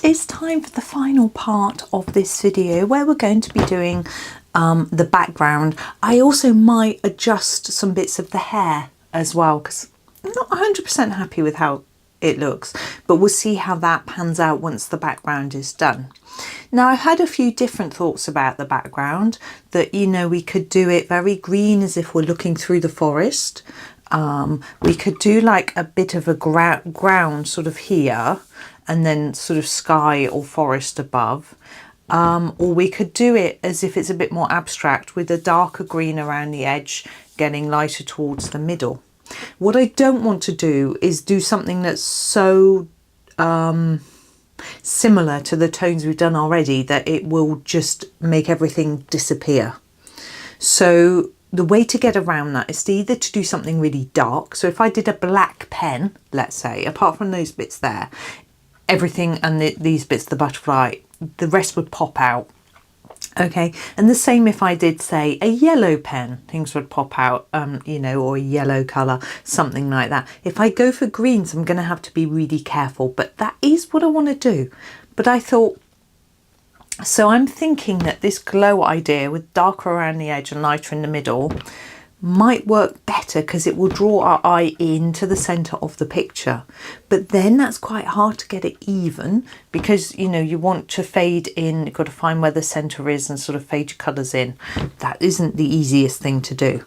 it's time for the final part of this video where we're going to be doing the background. I also might adjust some bits of the hair as well because I'm not 100% happy with how it looks, but we'll see how that pans out once the background is done. Now, I've had a few different thoughts about the background, that, you know, we could do it very green as if we're looking through the forest. We could do like a bit of a ground sort of here and then sort of sky or forest above. Or we could do it as if it's a bit more abstract with a darker green around the edge, getting lighter towards the middle. What I don't want to do is do something that's so similar to the tones we've done already that it will just make everything disappear. So the way to get around that is either to do something really dark. So if I did a black pen, let's say, apart from those bits there, everything and these bits, the butterfly, the rest would pop out. Okay, and the same if I did, say, a yellow pen, things would pop out, you know, or a yellow colour, something like that. If I go for greens, I'm going to have to be really careful, but that is what I want to do. But I thought, so I'm thinking that this glow idea with darker around the edge and lighter in the middle might work better because it will draw our eye into the centre of the picture. But then that's quite hard to get it even because, you know, you want to fade in, you've got to find where the centre is and sort of fade your colours in. That isn't the easiest thing to do.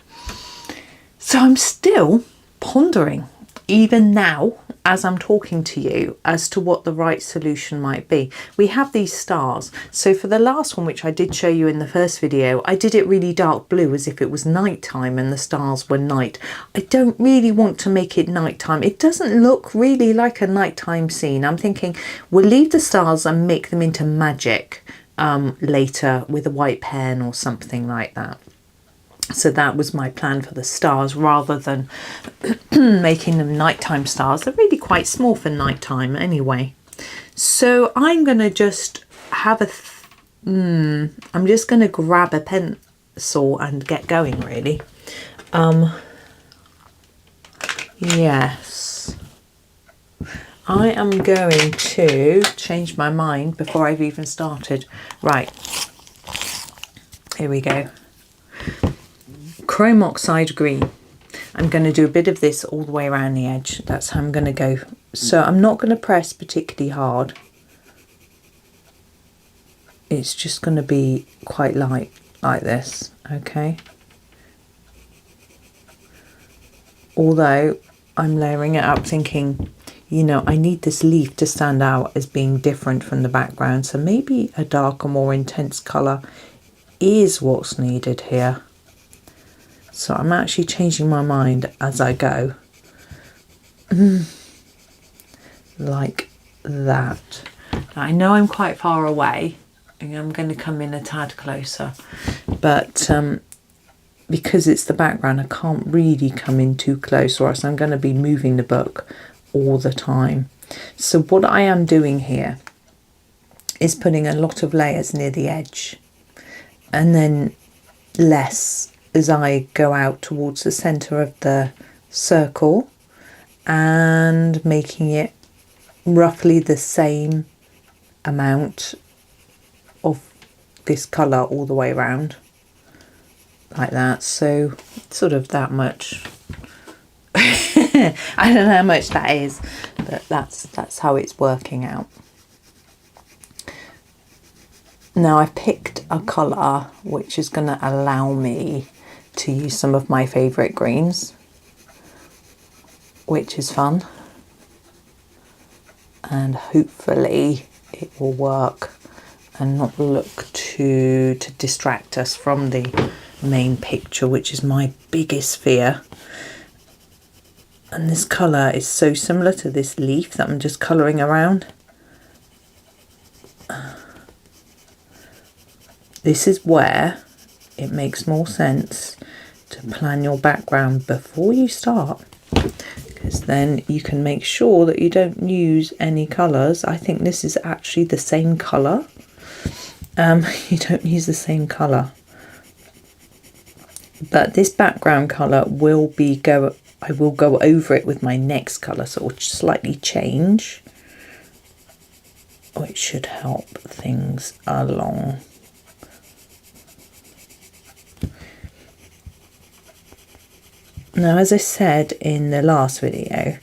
So I'm still pondering, even now, as I'm talking to you, as to what the right solution might be. We have these stars. So for the last one, which I did show you in the first video, I did it really dark blue as if it was nighttime and the stars were night. I don't really want to make it nighttime. It doesn't look really like a nighttime scene. I'm thinking we'll leave the stars and make them into magic later with a white pen or something like that. So that was my plan for the stars, rather than making them nighttime stars. They're really quite small for nighttime anyway. So I'm going to just have I'm just going to grab a pencil and get going, really. Yes. I am going to change my mind before I've even started. Right. Here we go. Chrome oxide green. I'm going to do a bit of this all the way around the edge. That's how I'm going to go. So I'm not going to press particularly hard. It's just going to be quite light like this, okay? Although I'm layering it up thinking, you know, I need this leaf to stand out as being different from the background. So maybe a darker, more intense colour is what's needed here. So I'm actually changing my mind as I go. Like that. Now, I know I'm quite far away and I'm going to come in a tad closer, but because it's the background, I can't really come in too close or else I'm going to be moving the book all the time. So what I am doing here is putting a lot of layers near the edge and then less as I go out towards the centre of the circle and making it roughly the same amount of this colour all the way around like that. So sort of that much. I don't know how much that is, but that's how it's working out. Now I've picked a colour which is going to allow me to use some of my favourite greens, which is fun, and hopefully it will work and not look to distract us from the main picture, which is my biggest fear. And this colour is so similar to this leaf that I'm just colouring around. This is where it makes more sense to plan your background before you start, because then you can make sure that you don't use any colours. I think this is actually the same colour. You don't use the same colour, but this background colour will be I will go over it with my next colour, so it will slightly change. which should help things along. Now, as I said in the last video,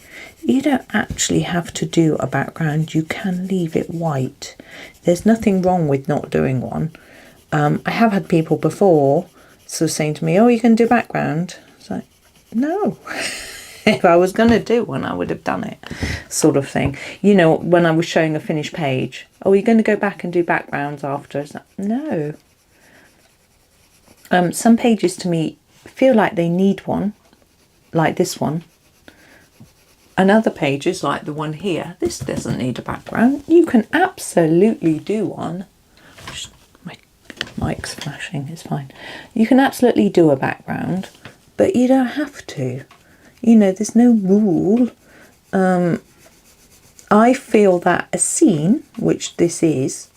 you don't actually have to do a background. You can leave it white. There's nothing wrong with not doing one. I have had people before sort of saying to me, oh, you can do background. It's like, no. If I was going to do one, I would have done it, sort of thing. You know, when I was showing a finished page, oh, you're going to go back and do backgrounds after? It's like, no. Some pages to me feel like they need one, like this one. And other pages, like the one here, this doesn't need a background. You can absolutely do one. My mic's flashing, it's fine. You can absolutely do a background, but you don't have to. You know, there's no rule. I feel that a scene, which this is,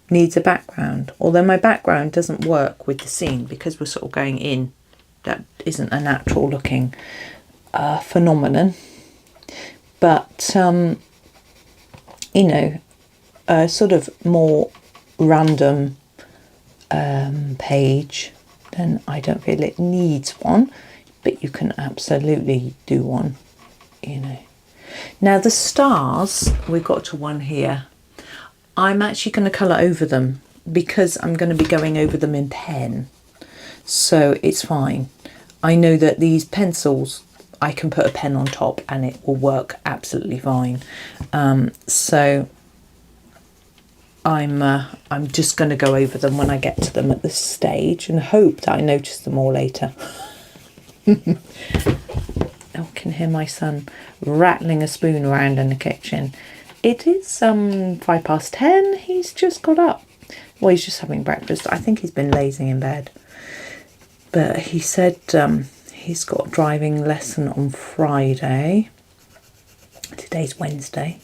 needs a background. Although my background doesn't work with the scene because we're sort of going in. That isn't a natural looking phenomenon. But, you know, a sort of more random page, then I don't feel it needs one. But you can absolutely do one, you know. Now the stars, we've got to one here. I'm actually going to colour over them because I'm going to be going over them in pen. So it's fine. I know that these pencils, I can put a pen on top and it will work absolutely fine. So I'm just going to go over them when I get to them at this stage and hope that I notice them all later. I can hear my son rattling a spoon around in the kitchen. It is 10:05. He's just got up. Well, he's just having breakfast. I think he's been lazing in bed. But he said he's got a driving lesson on Friday. Today's Wednesday.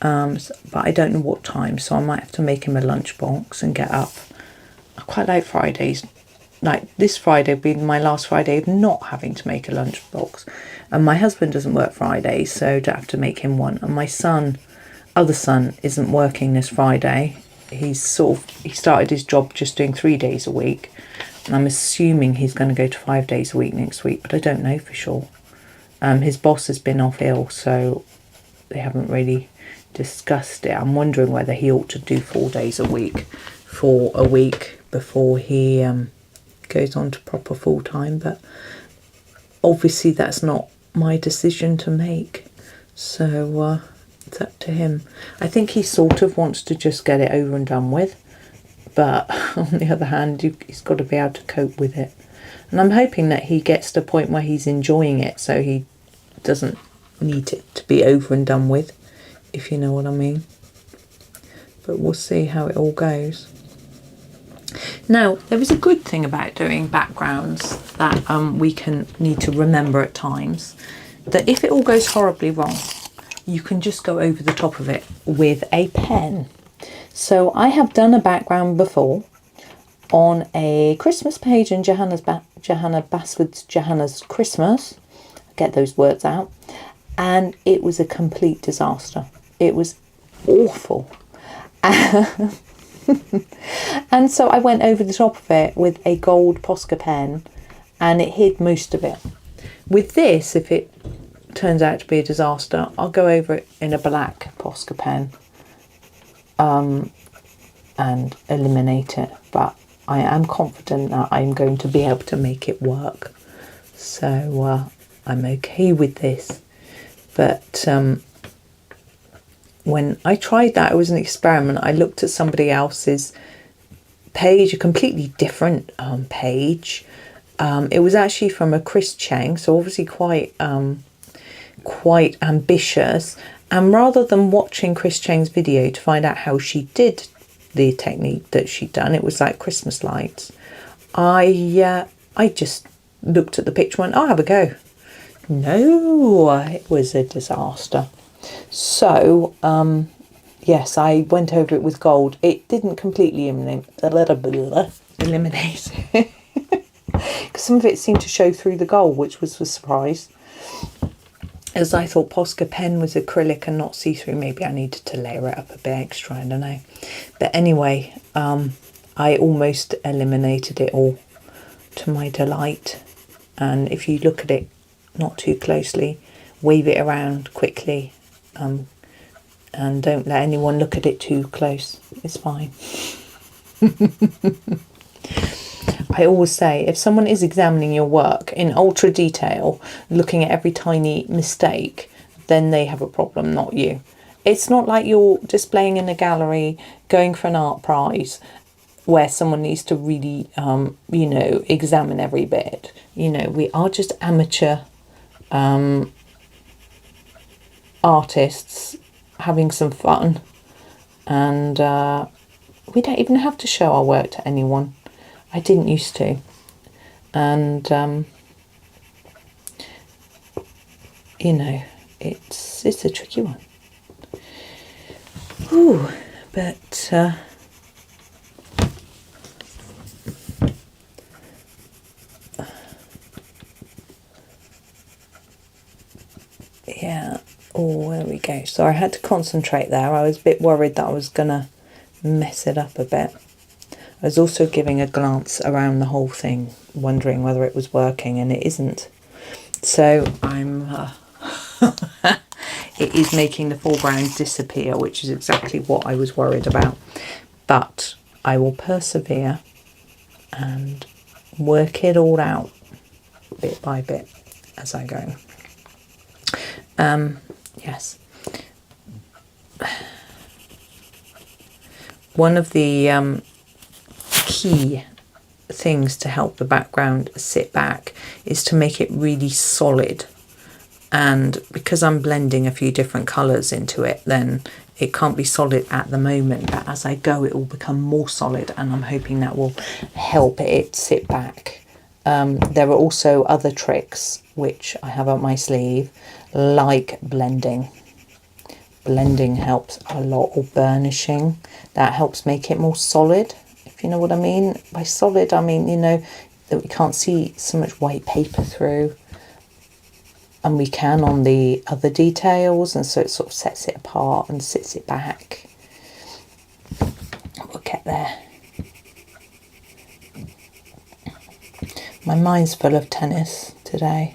But I don't know what time, so I might have to make him a lunchbox and get up. I quite like Fridays. Like this Friday being my last Friday of not having to make a lunchbox. And my husband doesn't work Fridays, so I don't have to make him one. And my other son isn't working this Friday. He started his job just doing 3 days a week. And I'm assuming he's going to go to 5 days a week next week, but I don't know for sure. His boss has been off ill, so they haven't really discussed it. I'm wondering whether he ought to do 4 days a week for a week before he goes on to proper full-time, but obviously that's not my decision to make, so it's up to him. I think he sort of wants to just get it over and done with, but on the other hand he's got to be able to cope with it, and I'm hoping that he gets to a point where he's enjoying it so he doesn't need it to be over and done with, if you know what I mean. But we'll see how it all goes. Now, there is a good thing about doing backgrounds that we can need to remember at times, that if it all goes horribly wrong, you can just go over the top of it with a pen. So I have done a background before on a Christmas page in Johanna Basford's Johanna's Christmas. Get those words out. And it was a complete disaster. It was awful. And so I went over the top of it with a gold Posca pen and it hid most of it. With this, if it turns out to be a disaster, I'll go over it in a black Posca pen and eliminate it. But I am confident that I'm going to be able to make it work. So I'm okay with this. But when I tried that, it was an experiment. I looked at somebody else's page, a completely different page. It was actually from a Chris Cheng, so obviously quite ambitious. And rather than watching Chris Cheng's video to find out how she did the technique that she'd done, it was like Christmas lights. I just looked at the picture and went, I'll have a go. No, it was a disaster. So, yes, I went over it with gold. It didn't completely eliminate it. Because some of it seemed to show through the gold, which was a surprise. as I thought Posca pen was acrylic and not see-through, maybe I needed to layer it up a bit extra, I don't know. But anyway, I almost eliminated it all to my delight. And if you look at it not too closely, wave it around quickly, and don't let anyone look at it too close. It's fine. I always say, if someone is examining your work in ultra detail, looking at every tiny mistake, then they have a problem, not you. It's not like you're displaying in a gallery, going for an art prize, where someone needs to really, you know, examine every bit. You know, we are just amateur artists having some fun, and we don't even have to show our work to anyone. I didn't used to, and you know, it's a tricky one. Ooh, but yeah. Oh, there we go. So I had to concentrate there. I was a bit worried that I was gonna mess it up a bit. I was also giving a glance around the whole thing, wondering whether it was working, and it isn't. So I'm it is making the foreground disappear, which is exactly what I was worried about. But I will persevere and work it all out bit by bit as I go. Yes. One of the key things to help the background sit back is to make it really solid, and because I'm blending a few different colours into it, then it can't be solid at the moment, but as I go it will become more solid, and I'm hoping that will help it sit back. There are also other tricks which I have up my sleeve, like blending. Blending helps a lot, or burnishing. That helps make it more solid, if you know what I mean. By solid, I mean, you know, that we can't see so much white paper through, and we can on the other details, and so it sort of sets it apart and sits it back. We'll get there. My mind's full of tennis today,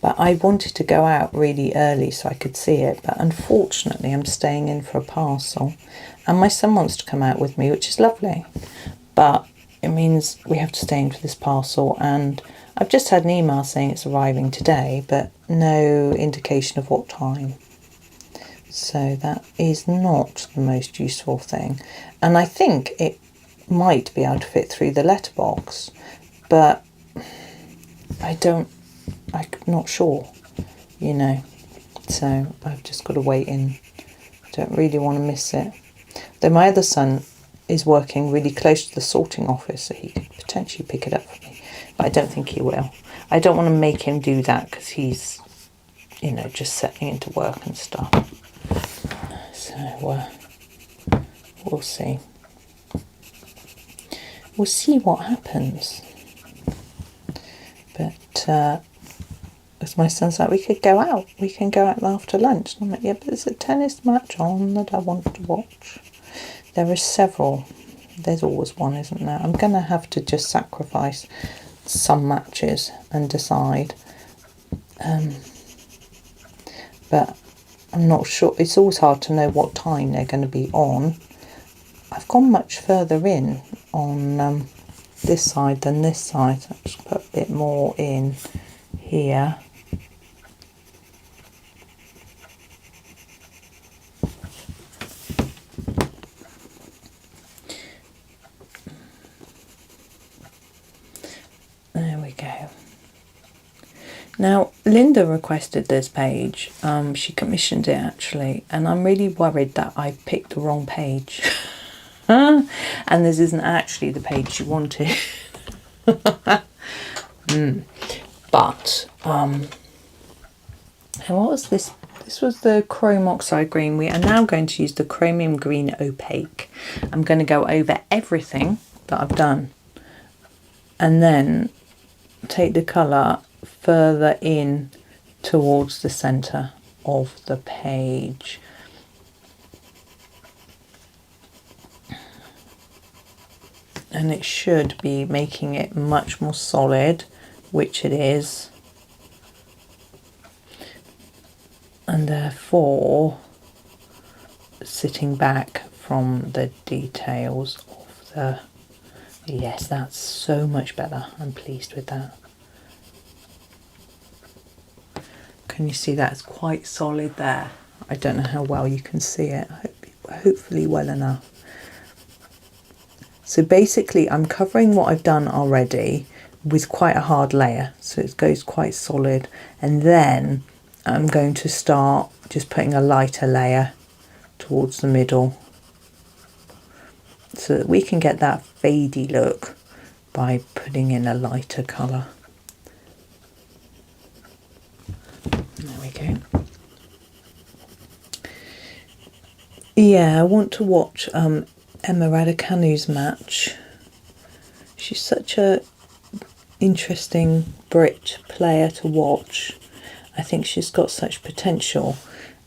but I wanted to go out really early so I could see it, but unfortunately I'm staying in for a parcel, and my son wants to come out with me, which is lovely, but it means we have to stay in for this parcel, and I've just had an email saying it's arriving today, but no indication of what time. So that is not the most useful thing, and I think it might be able to fit through the letterbox, but I'm not sure, you know, so I've just got to wait in. I don't really want to miss it. Though my other son is working really close to the sorting office, so he could potentially pick it up for me, but I don't think he will. I don't want to make him do that because he's, you know, just settling into work and stuff. So we'll see. We'll see what happens. But as my son's like, we could go out. We can go out after lunch. And I'm like, yeah, but there's a tennis match on that I want to watch. There are several. There's always one, isn't there? I'm going to have to just sacrifice some matches and decide. But I'm not sure. It's always hard to know what time they're going to be on. I've gone much further in on this side than this side. So I'll just put a bit more in here. There we go. Now, Linda requested this page. She commissioned it actually, and I'm really worried that I picked the wrong page. And this isn't actually the page she wanted. But, and what was this? This was the chrome oxide green. We are now going to use the chromium green opaque. I'm going to go over everything that I've done, and then take the colour further in towards the centre of the page. And it should be making it much more solid, which it is. And therefore sitting back from the details of the... Yes, that's so much better. I'm pleased with that. Can you see that's quite solid there? I don't know how well you can see it. Hopefully well enough. So basically I'm covering what I've done already with quite a hard layer, so it goes quite solid, and then I'm going to start just putting a lighter layer towards the middle so that we can get that fadey look by putting in a lighter colour. There we go. Yeah, I want to watch Emma Raducanu's match. She's such a interesting Brit player to watch. I think she's got such potential.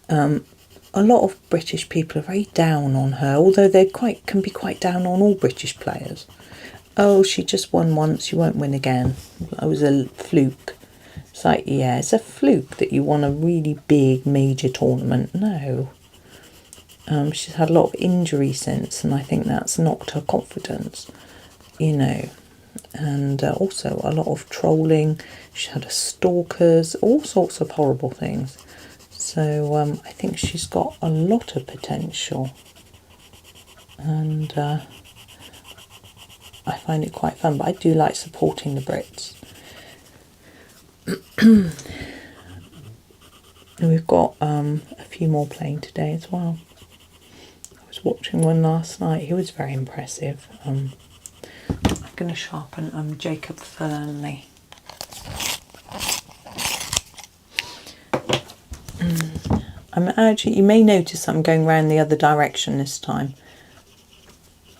A lot of British people are very down on her, although they can be quite down on all British players. Oh, she just won once, she won't win again. That was a fluke. It's like, yeah, it's a fluke that you won a really big major tournament. No. She's had a lot of injury since, and I think that's knocked her confidence, you know. And also a lot of trolling. She had stalkers, all sorts of horrible things. So I think she's got a lot of potential, and I find it quite fun, but I do like supporting the Brits. And we've got a few more playing today as well. I was watching one last night. He was very impressive. I'm going to sharpen Jacob Fernley. You may notice I'm going around the other direction this time.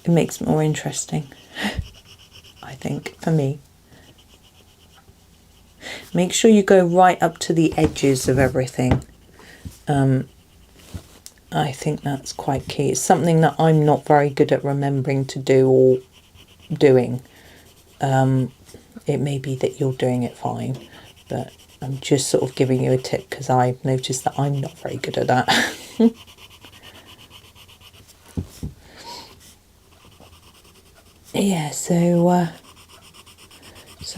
It makes it more interesting, I think, for me. Make sure you go right up to the edges of everything. I think that's quite key. It's something that I'm not very good at remembering to do or doing. It may be that you're doing it fine, but I'm just sort of giving you a tip because I've noticed that I'm not very good at that. Yeah, so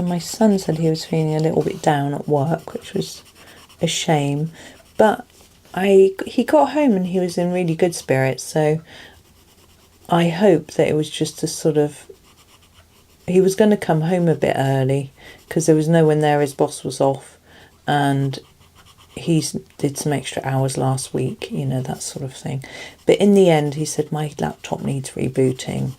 my son said he was feeling a little bit down at work, which was a shame, but he got home and he was in really good spirits, so I hope that it was just a sort of... He was going to come home a bit early because there was no one there, his boss was off, and he did some extra hours last week, you know, that sort of thing. But in the end, he said, my laptop needs rebooting,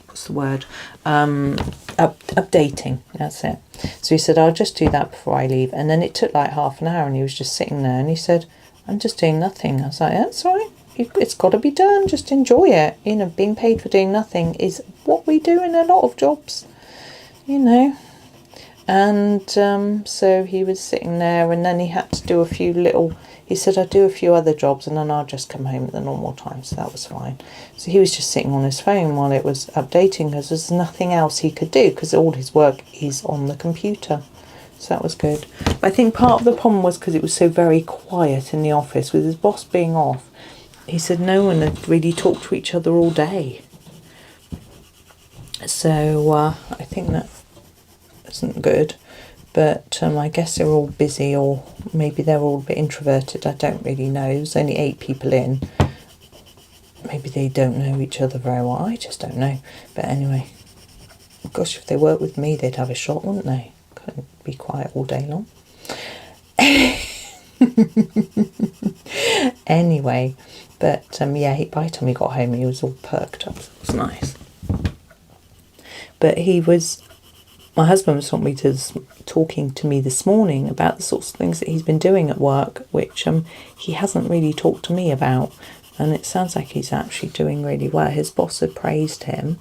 what's the word? Updating, that's it. So he said, I'll just do that before I leave. And then it took like half an hour and he was just sitting there and he said, I'm just doing nothing. I was like, that's all right. It's got to be done. Just enjoy it. You know, being paid for doing nothing is what we do in a lot of jobs, you know. And so he was sitting there and then he had to do a few little... He said, I'll do a few other jobs and then I'll just come home at the normal time. So that was fine. So he was just sitting on his phone while it was updating because there's nothing else he could do because all his work is on the computer. So that was good. But I think part of the problem was because it was so very quiet in the office with his boss being off. He said no one had really talked to each other all day. So I think that isn't good. But I guess they're all busy, or maybe they're all a bit introverted. I don't really know. There's only 8 people in. Maybe they don't know each other very well. I just don't know. But anyway, gosh, if they worked with me, they'd have a shot, wouldn't they? Couldn't be quiet all day long. Anyway, but yeah, by the time he got home, he was all perked up. It was nice. But he was... My husband was talking to me this morning about the sorts of things that he's been doing at work, which he hasn't really talked to me about. And it sounds like he's actually doing really well. His boss had praised him.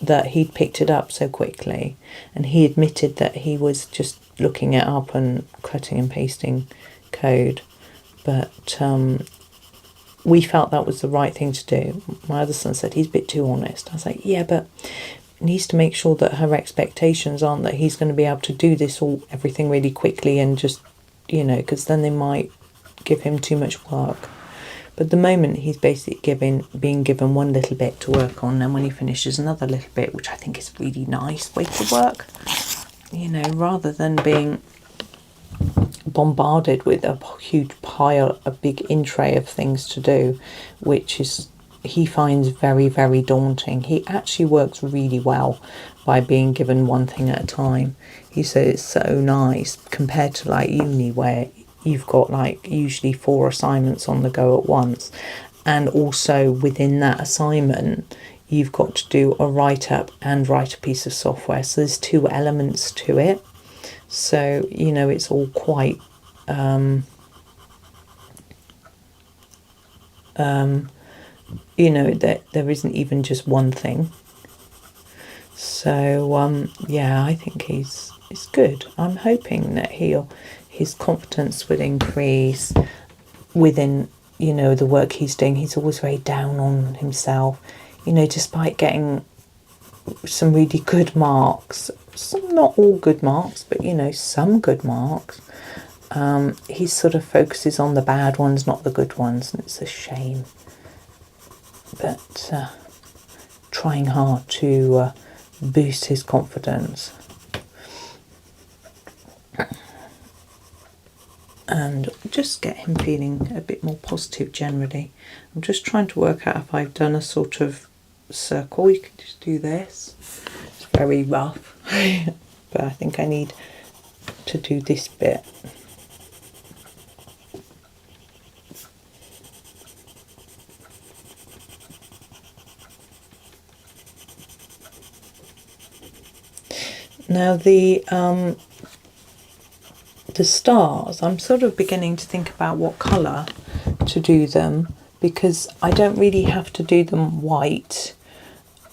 that he'd picked it up so quickly, and he admitted that he was just looking it up and cutting and pasting code, but we felt that was the right thing to do. My other son said he's a bit too honest. I was like, yeah, but he needs to make sure that her expectations aren't that he's going to be able to do everything really quickly and just, you know, because then they might give him too much work. But at the moment he's basically being given one little bit to work on, and when he finishes another little bit, which I think is a really nice way to work, you know, rather than being bombarded with a huge pile, a big in tray of things to do, which is he finds very, very daunting. He actually works really well by being given one thing at a time. He said it's so nice compared to like uni, where you've got like usually 4 assignments on the go at once, and also within that assignment you've got to do a write-up and write a piece of software, so there's 2 elements to it. So, you know, it's all quite you know, that there isn't even just one thing. So yeah, I think he's good. I'm hoping that his confidence will increase within, you know, the work he's doing. He's always very down on himself, you know, despite getting some really good marks, some not all good marks, but you know, some good marks. He sort of focuses on the bad ones, not the good ones, and it's a shame. But trying hard to boost his confidence and just get him feeling a bit more positive generally. I'm just trying to work out if I've done a sort of circle. You can just do this. It's very rough, but I think I need to do this bit. Now the stars, I'm sort of beginning to think about what colour to do them, because I don't really have to do them white.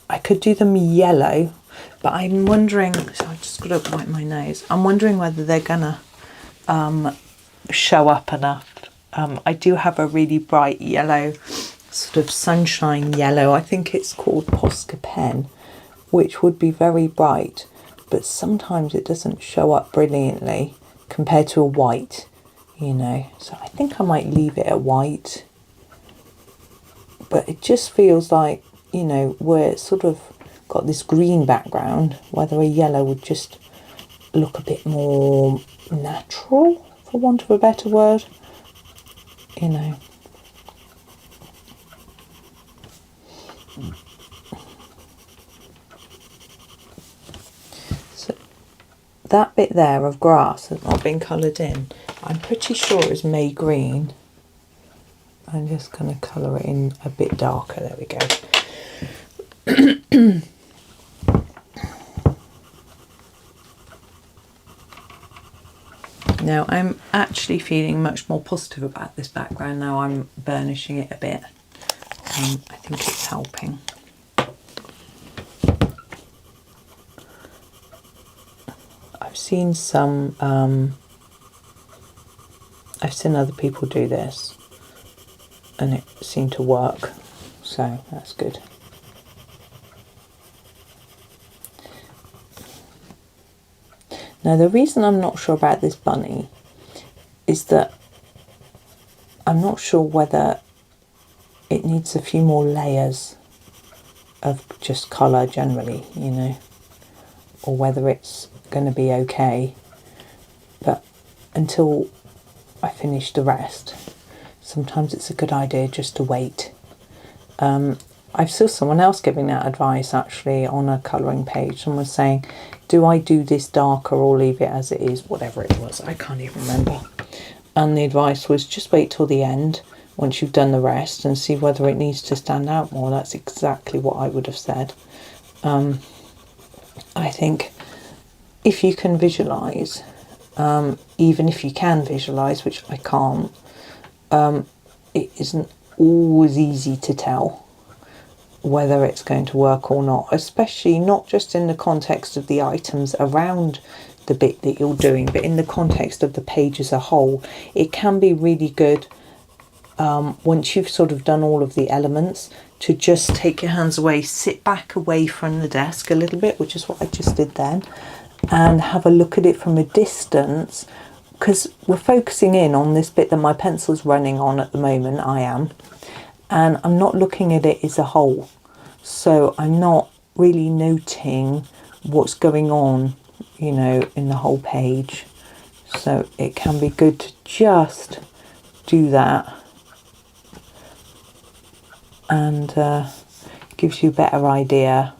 I could do them yellow, but I'm wondering, so I just got to wipe my nose. I'm wondering whether they're gonna show up enough. I do have a really bright yellow, sort of sunshine yellow. I think it's called Posca pen, which would be very bright, but sometimes it doesn't show up brilliantly compared to a white, you know. So I think I might leave it at white, but it just feels like, you know, where it's sort of got this green background, whether a yellow would just look a bit more natural, for want of a better word, you know. So that bit there of grass has not been coloured in. I'm pretty sure it's May green. I'm just going to colour it in a bit darker. There we go. Now I'm actually feeling much more positive about this background now I'm burnishing it a bit. I think it's helping. I've seen I've seen other people do this and it seemed to work, so that's good. Now the reason I'm not sure about this bunny is that I'm not sure whether it needs a few more layers of just colour generally, you know, or whether it's going to be okay. But until I finish the rest, sometimes it's a good idea just to wait. I've saw someone else giving that advice actually on a colouring page. Someone was saying, do I do this darker or leave it as it is? Whatever it was, I can't even remember. And the advice was just wait till the end once you've done the rest and see whether it needs to stand out more. That's exactly what I would have said. I think if you can visualise, even if you can visualise, which I can't, it isn't always easy to tell whether it's going to work or not, especially not just in the context of the items around the bit that you're doing, but in the context of the page as a whole. It can be really good once you've sort of done all of the elements to just take your hands away, sit back away from the desk a little bit, which is what I just did then, and have a look at it from a distance, because we're focusing in on this bit that my pencil's running on at the moment. I am, and I'm not looking at it as a whole, so I'm not really noting what's going on, you know, in the whole page. So it can be good to just do that, and gives you a better idea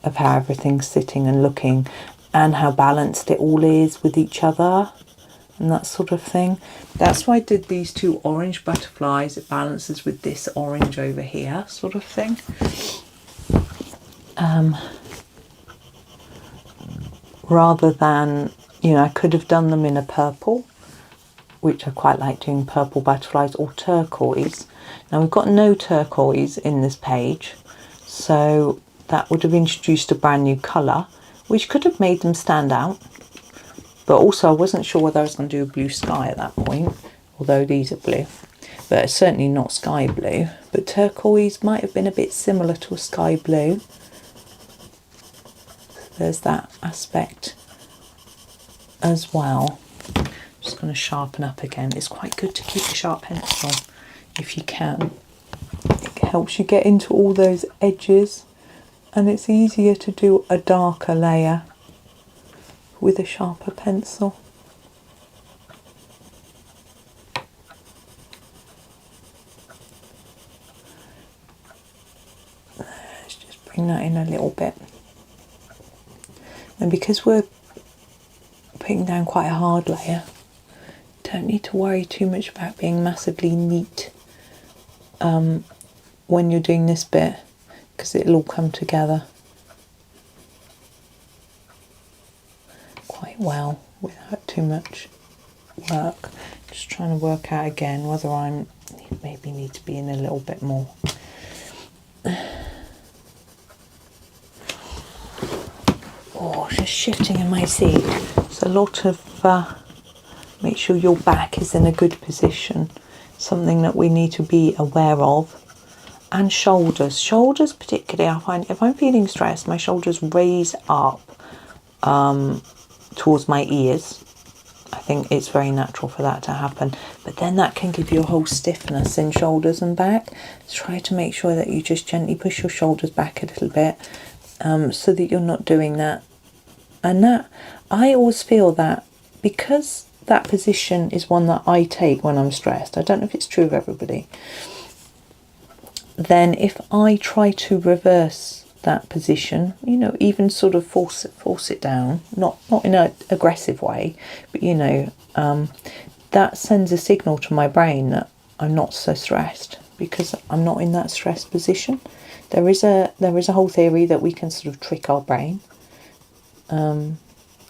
of how everything's sitting and looking, and how balanced it all is with each other and that sort of thing. That's why I did these two orange butterflies. It balances with this orange over here sort of thing. Rather than, you know, I could have done them in a purple, which I quite like doing purple butterflies, or turquoise. Now we've got no turquoise in this page, so that would have introduced a brand new colour, which could have made them stand out. But also I wasn't sure whether I was going to do a blue sky at that point, although these are blue, but it's certainly not sky blue. But turquoise might have been a bit similar to a sky blue. So there's that aspect as well. Just going to sharpen up again. It's quite good to keep a sharp pencil if you can. It helps you get into all those edges, and it's easier to do a darker layer with a sharper pencil. Let's just bring that in a little bit. And because we're putting down quite a hard layer, don't need to worry too much about being massively neat when you're doing this bit, because it'll all come together quite well without too much work. Just trying to work out again whether I'm maybe need to be in a little bit more. Oh, just shifting in my seat. It's a lot of make sure your back is in a good position, something that we need to be aware of. And shoulders particularly, I find if I'm feeling stressed, my shoulders raise up towards my ears. I think it's very natural for that to happen, but then that can give you a whole stiffness in shoulders and back. So try to make sure that you just gently push your shoulders back a little bit, so that you're not doing that. And that, I always feel that because that position is one that I take when I'm stressed, I don't know if it's true of everybody, then if I try to reverse that position, you know, even sort of force it down, not in an aggressive way, but you know, that sends a signal to my brain that I'm not so stressed, because I'm not in that stressed position. There is a whole theory that we can sort of trick our brain.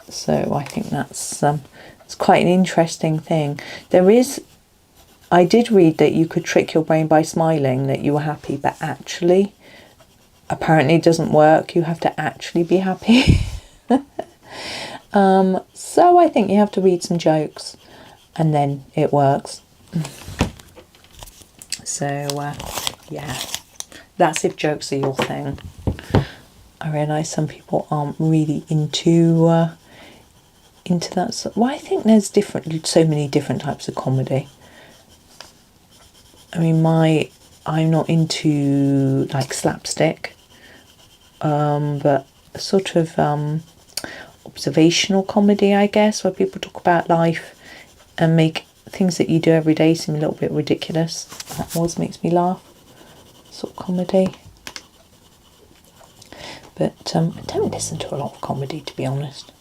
So I think that's it's quite an interesting thing. I did read that you could trick your brain by smiling that you were happy, but actually, apparently it doesn't work. You have to actually be happy. So I think you have to read some jokes, and then it works. So yeah, that's if jokes are your thing. I realise some people aren't really into that. Well, I think there's so many different types of comedy. I mean, I'm not into like slapstick, but sort of observational comedy, I guess, where people talk about life and make things that you do every day seem a little bit ridiculous. That always makes me laugh. Sort of comedy. But I don't listen to a lot of comedy, to be honest.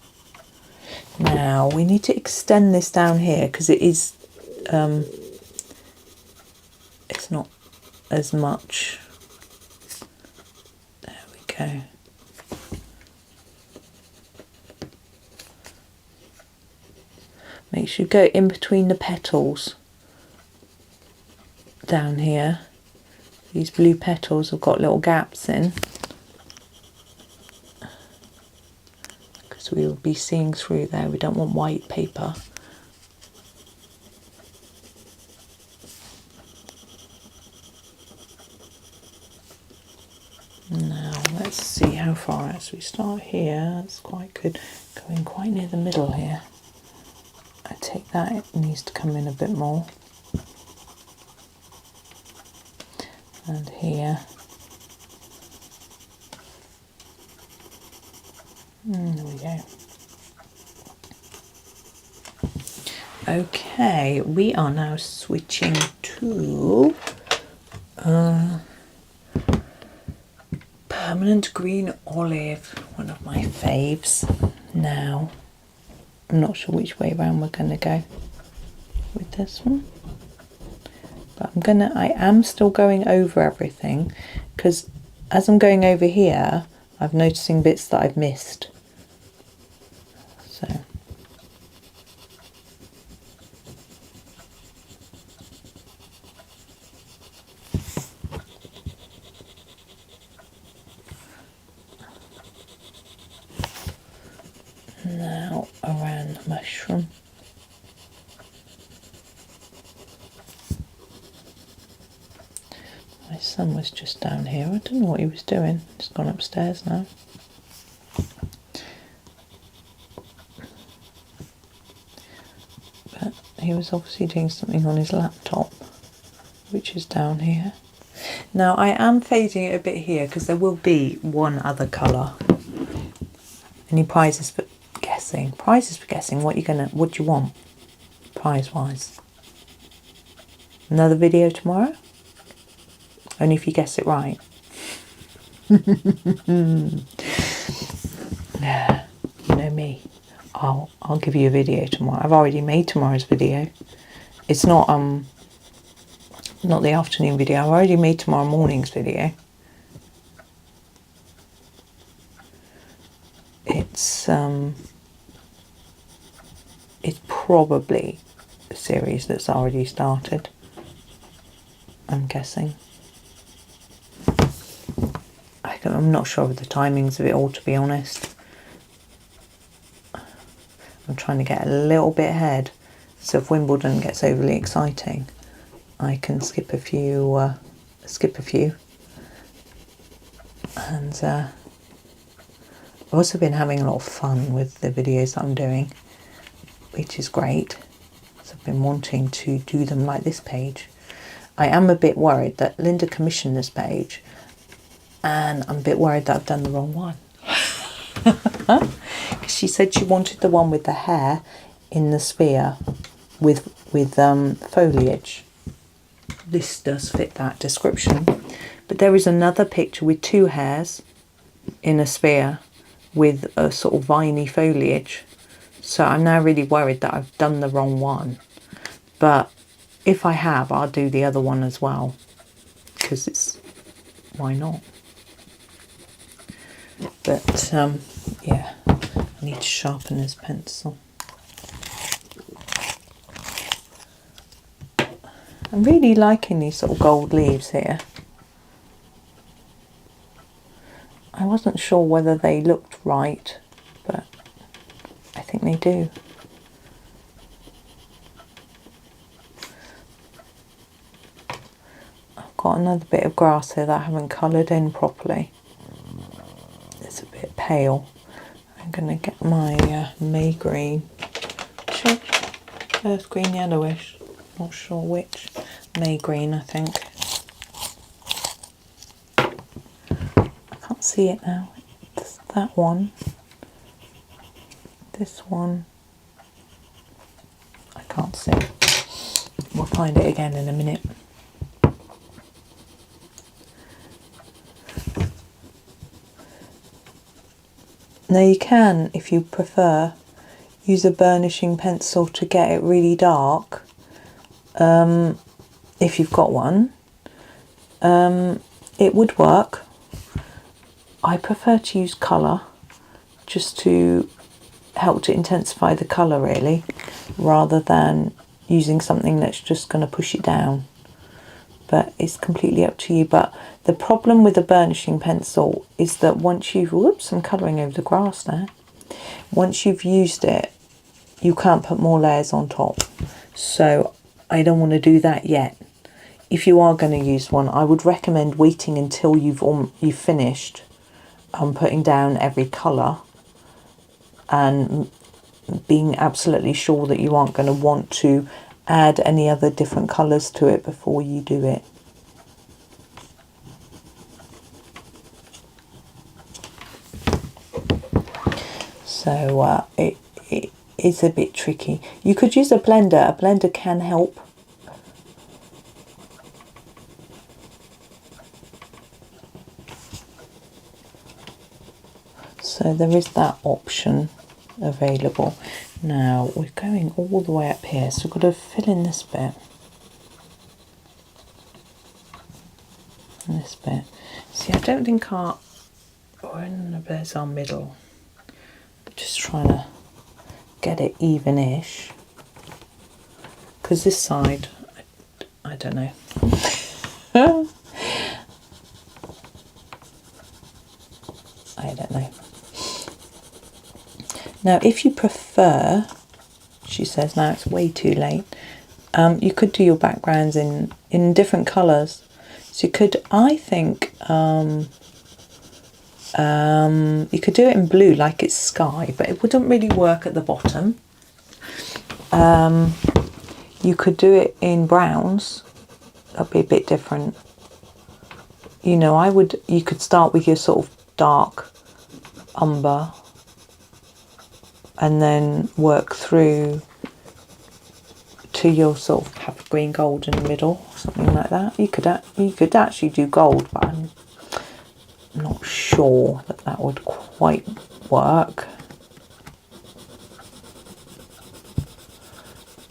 Now we need to extend this down here because it is it's not as much. There we go. Make sure you go in between the petals down here These blue petals have got little gaps in, because we will be seeing through there. We don't want white paper. Now let's see how far as we start here. That's quite good. Going quite near the middle here. I take that, it needs to come in a bit more. And here. There we go. Okay, we are now switching to permanent green olive, one of my faves. Now, I'm not sure which way around we're going to go with this one, but I am still going over everything, because as I'm going over here, I'm noticing bits that I've missed. So. Now around the mushroom. My son was just down here. I don't know what he was doing. He's gone upstairs now. But he was obviously doing something on his laptop, which is down here. Now I am fading it a bit here because there will be one other colour. Any prizes for guessing? Prizes for guessing. What do you want? Prize wise. Another video tomorrow? Only if you guess it right. Yeah, you know me. I'll give you a video tomorrow. I've already made tomorrow's video. It's not the afternoon video. I've already made tomorrow morning's video. It's probably a series that's already started, I'm guessing. I'm not sure of the timings of it all, to be honest. I'm trying to get a little bit ahead, so if Wimbledon gets overly exciting, I can skip a few. And I've also been having a lot of fun with the videos that I'm doing, which is great. So I've been wanting to do them like this page. I am a bit worried that Linda commissioned this page, and I'm a bit worried that I've done the wrong one. Because she said she wanted the one with the hare in the sphere with foliage. This does fit that description. But there is another picture with two hares in a sphere with a sort of viney foliage. So I'm now really worried that I've done the wrong one. But if I have, I'll do the other one as well. Because it's... why not? But, yeah, I need to sharpen this pencil. I'm really liking these sort of gold leaves here. I wasn't sure whether they looked right, but I think they do. I've got another bit of grass here that I haven't coloured in properly. It's a bit pale. I'm going to get my May green, earth green yellowish, not sure which, May green I think. I can't see it now. It's that one, this one, I can't see. We'll find it again in a minute. Now you can, if you prefer, use a burnishing pencil to get it really dark, if you've got one. It would work. I prefer to use colour, just to help to intensify the colour really, rather than using something that's just going to push it down. but it's completely up to you. But the problem with a burnishing pencil is that once you've, whoops, I'm colouring over the grass now. Once you've used it, you can't put more layers on top. So I don't want to do that yet. If you are going to use one, I would recommend waiting until you've finished putting down every colour and being absolutely sure that you aren't going to want to add any other different colours to it before you do it. So it is a bit tricky. You could use a blender. A blender can help. So there is that option available. Now we're going all the way up here, so we've got to fill in this bit and this bit. See, I don't think there's our middle. Just trying to get it even-ish, because this side, I don't know. I don't know. Now, if you prefer, she says, now it's way too late, you could do your backgrounds in different colours. So you could, I think, you could do it in blue like it's sky, but it wouldn't really work at the bottom. You could do it in browns. That'd be a bit different. You know, you could start with your sort of dark umber and then work through to your sort of have green gold in the middle, something like that. You could actually do gold, but I'm not sure that would quite work,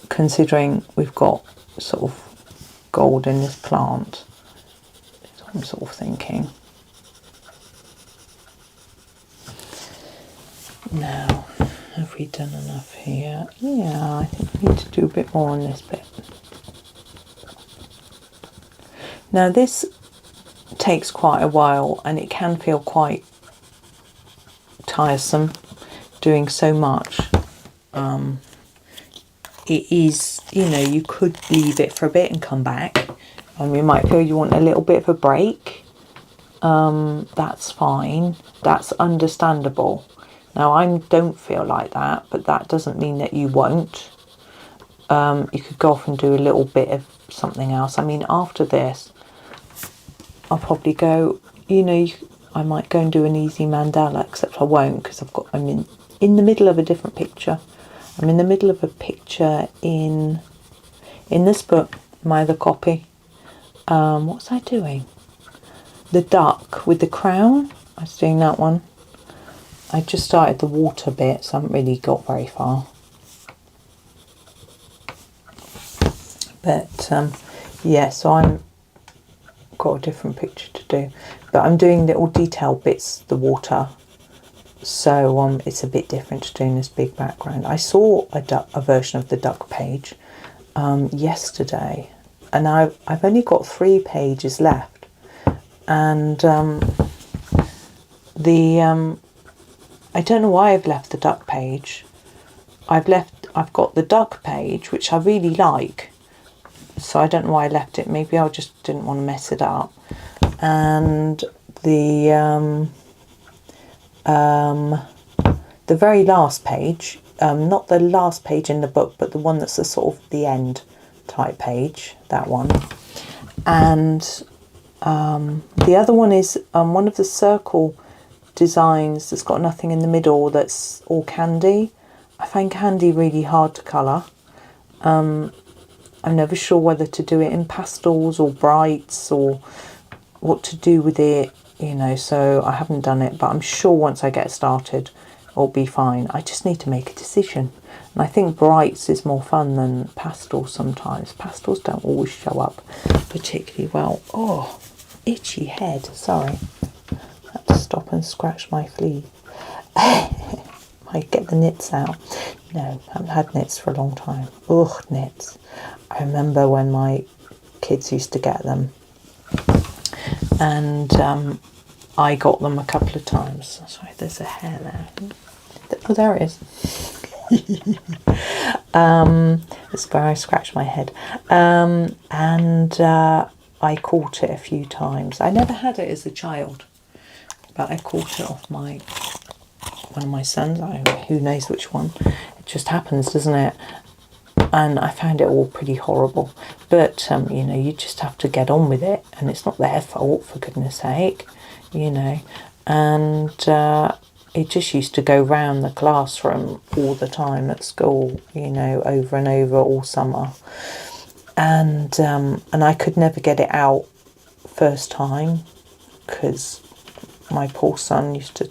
considering we've got sort of gold in this plant. That's what I'm sort of thinking. Now, have we done enough here? Yeah, I think we need to do a bit more on this bit. Now this takes quite a while and it can feel quite tiresome doing so much. It is, you know, you could leave it for a bit and come back, and you might feel you want a little bit of a break. That's fine, that's understandable. Now I don't feel like that, but that doesn't mean that you won't. You could go off and do a little bit of something else. I mean, after this I'll probably go, you know, I might go and do an easy mandala, except I won't, because I'm in the middle of a different picture. I'm in the middle of a picture in this book, my other copy. What was I doing? The duck with the crown. I was doing that one. I just started the water bit, so I haven't really got very far. But yeah, so I'm got a different picture to do, but I'm doing little detailed bits, the water, so it's a bit different to doing this big background. I saw a version of the duck page yesterday, and I've only got 3 pages left, and I don't know why I've left the duck page. I've got the duck page, which I really like, so I don't know why I left it. Maybe I just didn't want to mess it up. And the very last page, not the last page in the book, but the one that's the sort of the end type page, that one. And the other one is one of the circle designs that's got nothing in the middle, that's all candy. I find candy really hard to colour. I'm never sure whether to do it in pastels or brights or what to do with it, you know, so I haven't done it, but I'm sure once I get started it'll be fine. I just need to make a decision, and I think brights is more fun than pastels sometimes. Pastels don't always show up particularly well. Oh, itchy head, sorry. I had to stop and scratch my sleeve. I get the knits out. No, I haven't had knits for a long time. Ugh, knits. I remember when my kids used to get them, and I got them a couple of times. Sorry, there's a hair there. Oh, there it is. It's where I scratched my head. And I caught it a few times. I never had it as a child, but I caught it off one of my sons. Who knows which one? It just happens, doesn't it? And I found it all pretty horrible. But you know, you just have to get on with it, and it's not their fault, for goodness sake, you know. And it just used to go round the classroom all the time at school, you know, over and over all summer. And I could never get it out first time, because my poor son used to,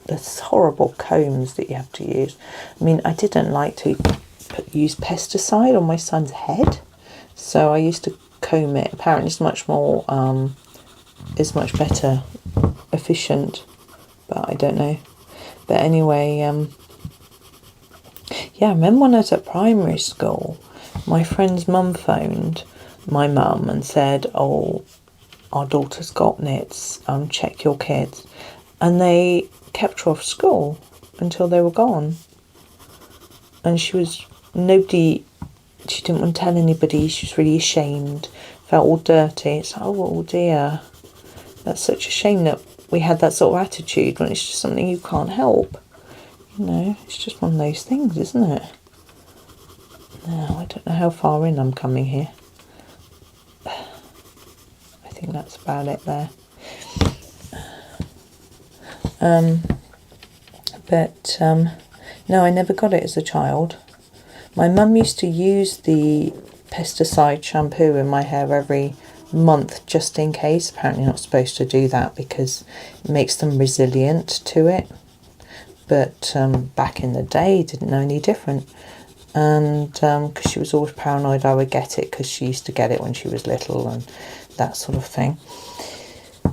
there's horrible combs that you have to use. I mean, I didn't like to use pesticide on my son's head, so I used to comb it. Apparently it's much more, it's much better, efficient, but I don't know. But anyway, yeah, I remember when I was at primary school, my friend's mum phoned my mum and said, oh, our daughter's got nits, check your kids. And they kept her off school until they were gone. And she didn't want to tell anybody. She was really ashamed, felt all dirty. It's like, oh dear, that's such a shame that we had that sort of attitude when it's just something you can't help. You know, it's just one of those things, isn't it? Now, I don't know how far in I'm coming here. I think that's about it there. No, I never got it as a child. My mum used to use the pesticide shampoo in my hair every month just in case. Apparently not supposed to do that because it makes them resilient to it. But back in the day, didn't know any different. And because she was always paranoid I would get it, because she used to get it when she was little and that sort of thing.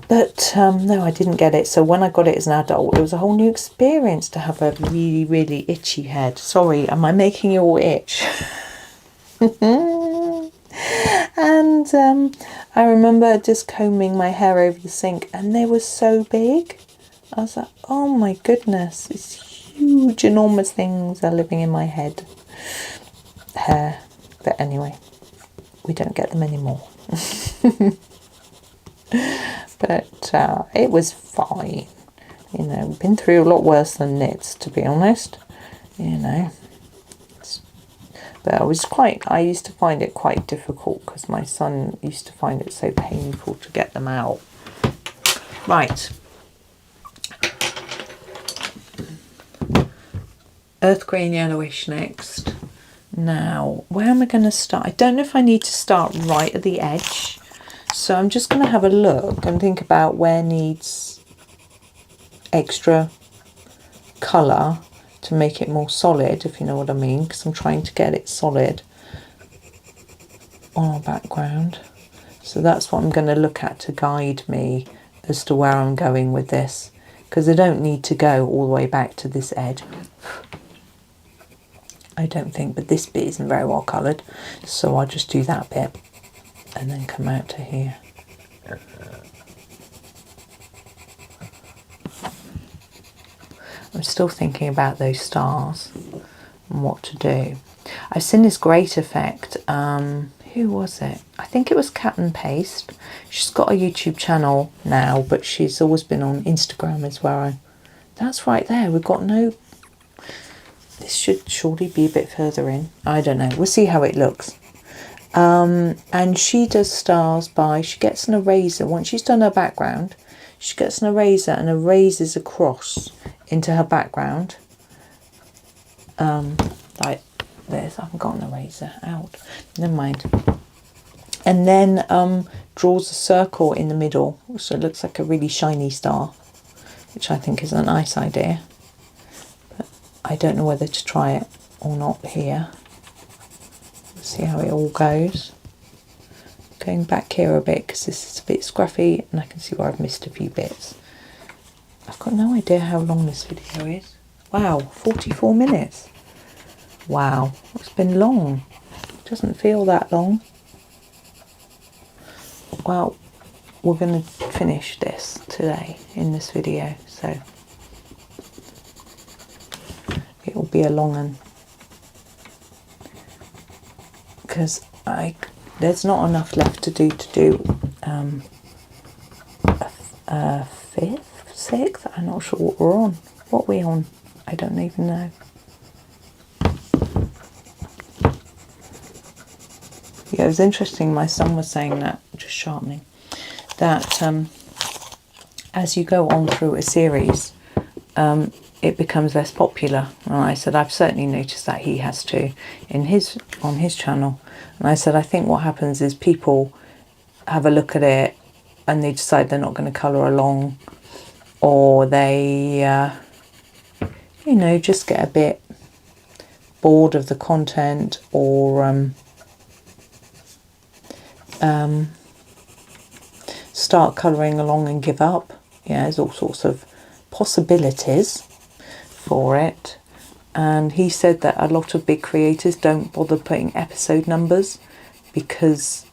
But no, I didn't get it. So when I got it as an adult, it was a whole new experience to have a really, really itchy head. Sorry, am I making you all itch? And I remember just combing my hair over the sink, and they were so big. I was like, oh my goodness, these huge, enormous things are living in my head. Hair. But anyway, we don't get them anymore. But it was fine. You know, been through a lot worse than nits, to be honest. You know. But I used to find it quite difficult because my son used to find it so painful to get them out. Right. Earth green yellowish next. Now, where am I going to start? I don't know if I need to start right at the edge. So I'm just going to have a look and think about where needs extra colour to make it more solid, if you know what I mean, because I'm trying to get it solid on our background. So that's what I'm going to look at to guide me as to where I'm going with this, because I don't need to go all the way back to this edge. I don't think, but this bit isn't very well coloured, so I'll just do that bit and then come out to here. I'm still thinking about those stars and what to do. I've seen this great effect. Who was it? I think it was Cat and Paste. She's got a YouTube channel now, but she's always been on Instagram as well. That's right there. We've got no... This should surely be a bit further in. I don't know. We'll see how it looks. And she does stars by... She gets an eraser. Once she's done her background, she gets an eraser and erases across into her background. Like this. I haven't got an eraser out. Never mind. And then draws a circle in the middle, so it looks like a really shiny star, which I think is a nice idea. But I don't know whether to try it or not here. Let's see how it all goes. Going back here a bit because this is a bit scruffy and I can see where I've missed a few bits. I've got no idea how long this video is. Wow, 44 minutes. Wow, it's been long. It doesn't feel that long. well, we're going to finish this today in this video, so it will be a long one, because there's not enough left to do a fifth, sixth. I'm not sure what we're on. What we're on, I don't even know. Yeah, it was interesting. My son was saying that, just sharpening, that as you go on through a series, it becomes less popular. And I said, I've certainly noticed that he has too on his channel. And I said, I think what happens is people have a look at it and they decide they're not going to colour along, or they, you know, just get a bit bored of the content, or start colouring along and give up. Yeah, there's all sorts of possibilities for it. And he said that a lot of big creators don't bother putting episode numbers, because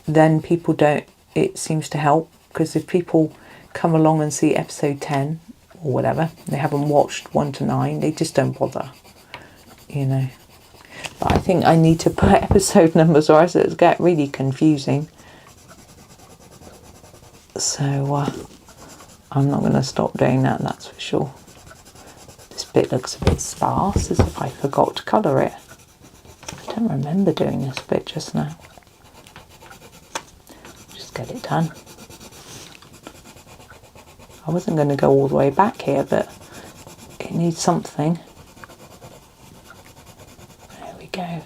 then people don't, it seems to help, because if people come along and see episode 10 or whatever, they haven't watched 1 to 9, they just don't bother, you know. But I think I need to put episode numbers, or else it'll get really confusing. So I'm not going to stop doing that, that's for sure. This bit looks a bit sparse, as if I forgot to colour it. I don't remember doing this bit just now. Just get it done. I wasn't going to go all the way back here, but it needs something. There we go. I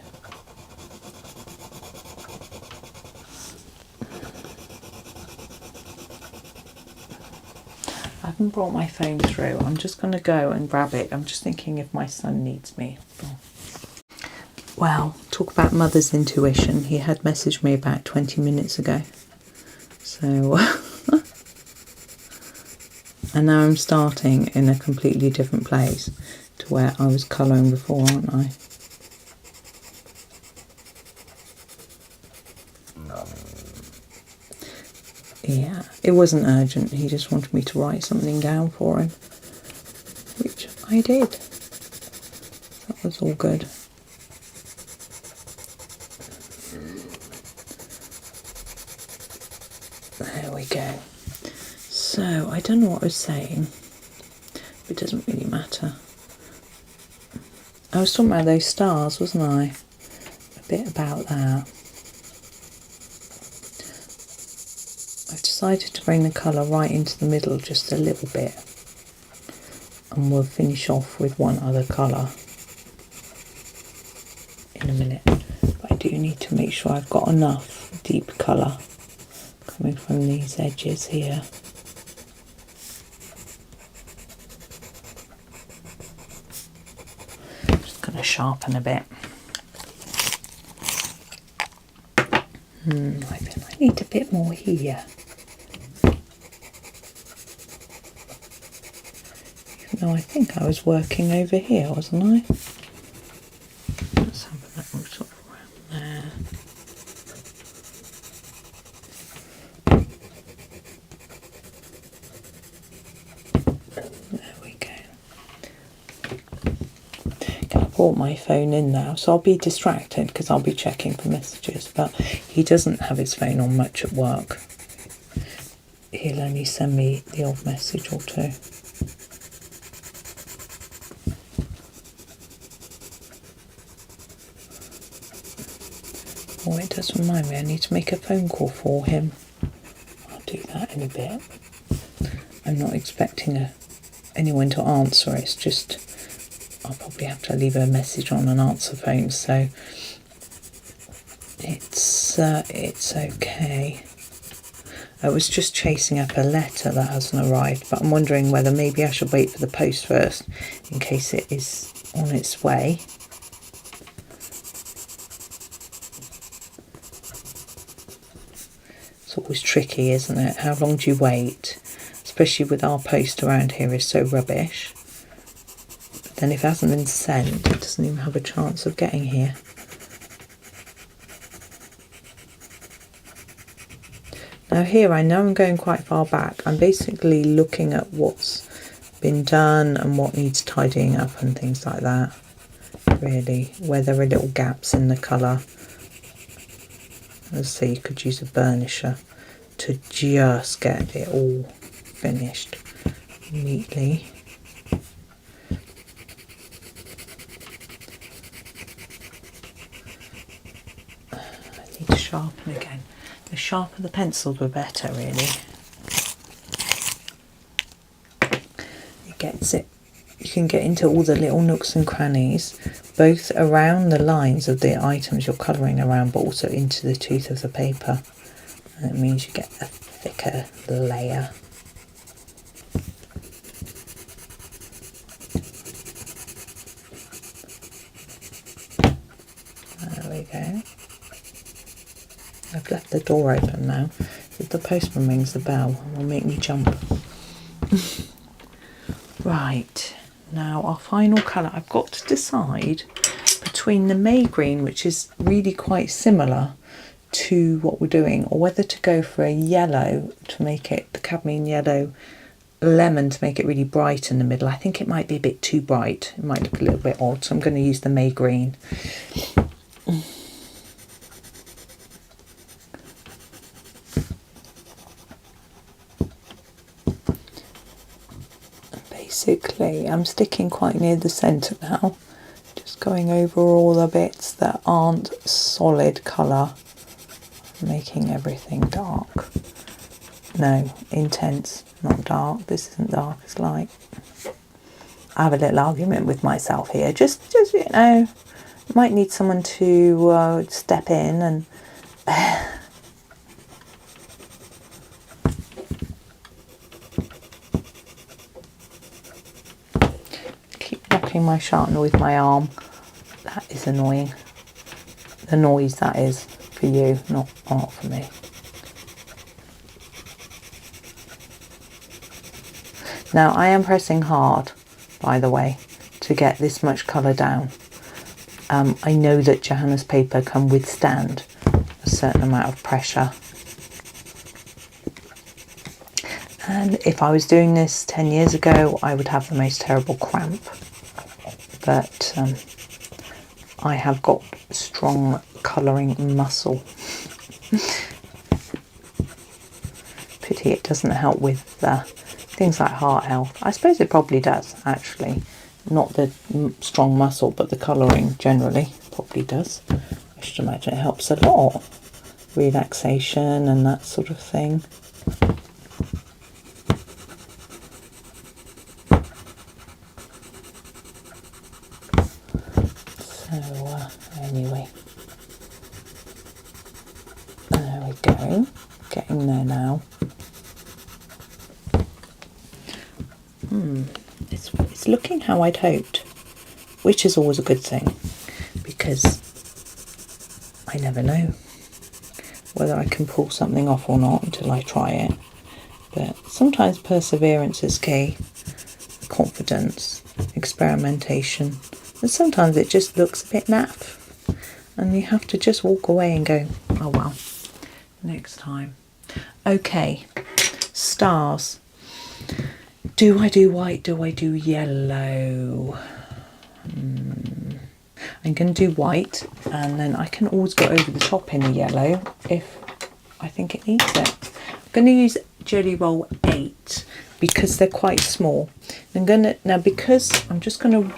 haven't brought my phone through. I'm just going to go and grab it. I'm just thinking if my son needs me. Well, talk about mother's intuition. He had messaged me about 20 minutes ago. So, and now I'm starting in a completely different place to where I was colouring before, aren't I? Yeah, it wasn't urgent. He just wanted me to write something down for him, which I did. That was all good. There we go. So, I don't know what I was saying, but it doesn't really matter. I was talking about those stars, wasn't I? A bit about that. I've decided to bring the colour right into the middle just a little bit, and we'll finish off with one other colour in a minute. But I do need to make sure I've got enough deep colour coming from these edges here. Just going to sharpen a bit. I feel I need a bit more here. Even though I think I was working over here, wasn't I? Let's have a little sort of around there. There we go. I brought my phone in now, so I'll be distracted because I'll be checking for messages, but he doesn't have his phone on much at work. He'll only send me the odd message or two. Oh, it does remind me, I need to make a phone call for him. I'll do that in a bit. I'm not expecting anyone to answer, it's just I'll probably have to leave a message on an answer phone, so it's okay. I was just chasing up a letter that hasn't arrived, but I'm wondering whether maybe I should wait for the post first in case it is on its way. It's always tricky, isn't it? How long do you wait? Especially with our post around here is so rubbish. But then if it hasn't been sent, it doesn't even have a chance of getting here. Now here I know I'm going quite far back. I'm basically looking at what's been done and what needs tidying up and things like that. Really, where there are little gaps in the colour. Let's say you could use a burnisher to just get it all finished neatly. I need to sharpen again. The sharper the pencils were better, really. It gets it. You can get into all the little nooks and crannies, both around the lines of the items you're colouring around, but also into the tooth of the paper. And it means you get a thicker layer. There we go. I've left the door open now. If the postman rings the bell, it will make me jump. Right, now our final colour. I've got to decide between the May green, which is really quite similar to what we're doing, or whether to go for a yellow to make it, the cadmium yellow lemon, to make it really bright in the middle. I think it might be a bit too bright. It might look a little bit odd, so I'm going to use the May green. Basically, I'm sticking quite near the centre now, just going over all the bits that aren't solid colour, making everything dark. No, intense, not dark. This isn't dark, it's light. I have a little argument with myself here. Just you know, might need someone to step in and keep knocking my sharpener with my arm. That is annoying. The noise that is for you, not for me. Now I am pressing hard, by the way, to get this much colour down. I know that Johanna's paper can withstand a certain amount of pressure. And if I was doing this 10 years ago, I would have the most terrible cramp. But I have got strong colouring muscle. Pity it doesn't help with things like heart health. I suppose it probably does, actually. Not the strong muscle, but the colouring generally probably does. I should imagine it helps a lot. Relaxation and that sort of thing. So, anyway. There we go. Getting there now. It's looking how I'd hoped, which is always a good thing, because I never know whether I can pull something off or not until I try it. But sometimes perseverance is key, confidence, experimentation, and sometimes it just looks a bit naff and you have to just walk away and go, oh well, next time. Okay, stars. Do I do white? Do I do yellow? I'm going to do white, and then I can always go over the top in a yellow if I think it needs it. I'm going to use Jelly Roll 8 because they're quite small. Now because I'm just going to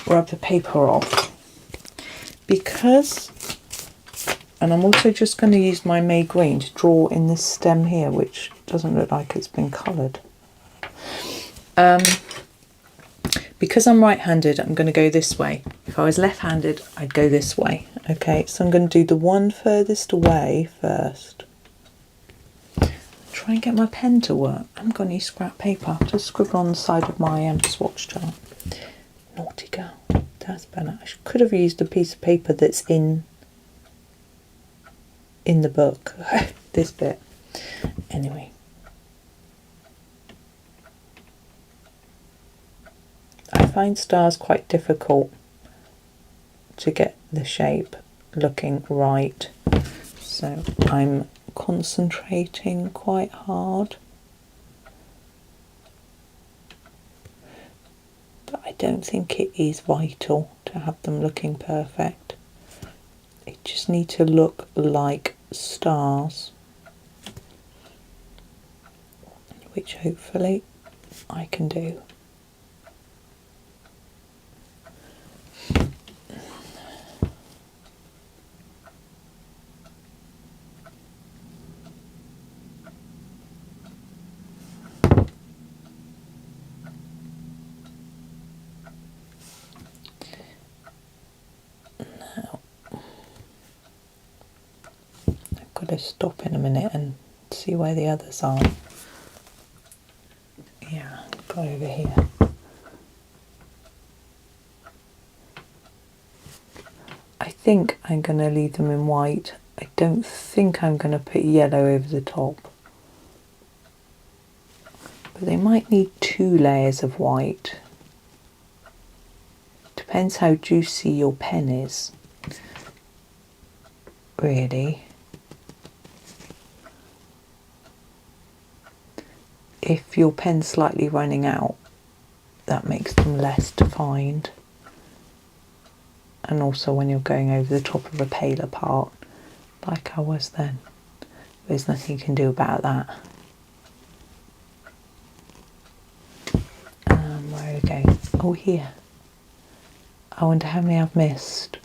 rub the paper off, and I'm also just going to use my May green to draw in this stem here, which doesn't look like it's been coloured. Because I'm right-handed, I'm going to go this way. If I was left-handed, I'd go this way. Okay, so I'm going to do the one furthest away first. Try and get my pen to work. I'm going to use scrap paper to scribble on the side of my swatch chart. Naughty girl. That's better. I could have used a piece of paper that's in the book. This bit. Anyway. I find stars quite difficult to get the shape looking right, so I'm concentrating quite hard. But I don't think it is vital to have them looking perfect. It just needs to look like stars, which hopefully I can do. Stop in a minute and see where the others are. Yeah, go over here. I think I'm going to leave them in white. I don't think I'm going to put yellow over the top. But they might need 2 layers of white. Depends how juicy your pen is, really. If your pen's slightly running out, that makes them less defined. And also when you're going over the top of a paler part, like I was then. There's nothing you can do about that. Where are we going? Oh, here. I wonder how many I've missed.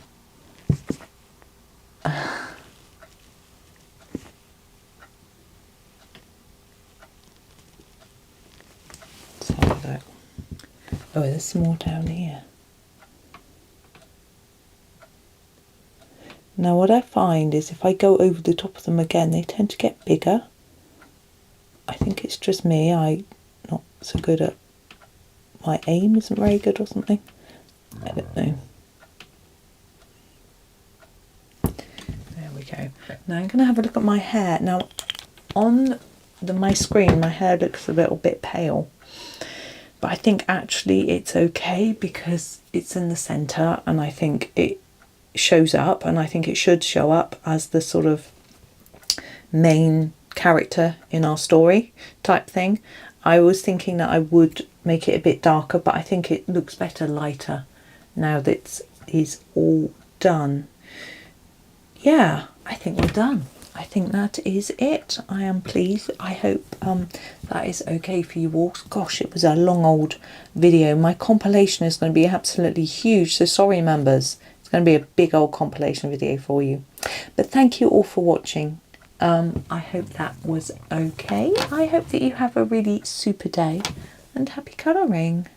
Oh, there's some more down here. Now what I find is if I go over the top of them again, they tend to get bigger. I think it's just me. I'm not so good at... my aim isn't very good or something. I don't know. There we go. Now I'm going to have a look at my hair. Now on my screen, my hair looks a little bit pale. But I think actually it's okay because it's in the centre and I think it shows up, and I think it should show up as the sort of main character in our story type thing. I was thinking that I would make it a bit darker, but I think it looks better lighter now that it's all done. Yeah, I think we're done. I think that is it. I am pleased. I hope that is okay for you all. Gosh, it was a long old video. My compilation is going to be absolutely huge, so sorry members. It's going to be a big old compilation video for you. But thank you all for watching. I hope that was okay. I hope that you have a really super day and happy colouring.